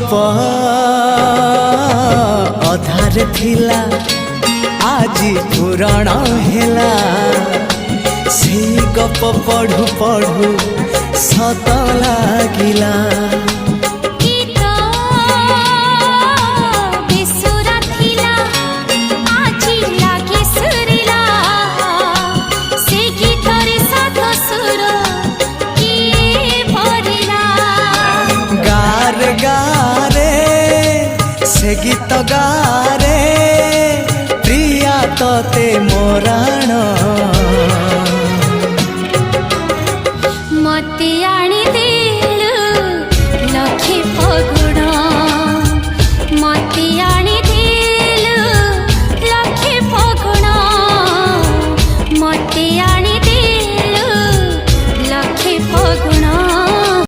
गप अधार थिला आज पुराण हेला से गप पढ़ु पढ़ु सत लागिला से गीत गारे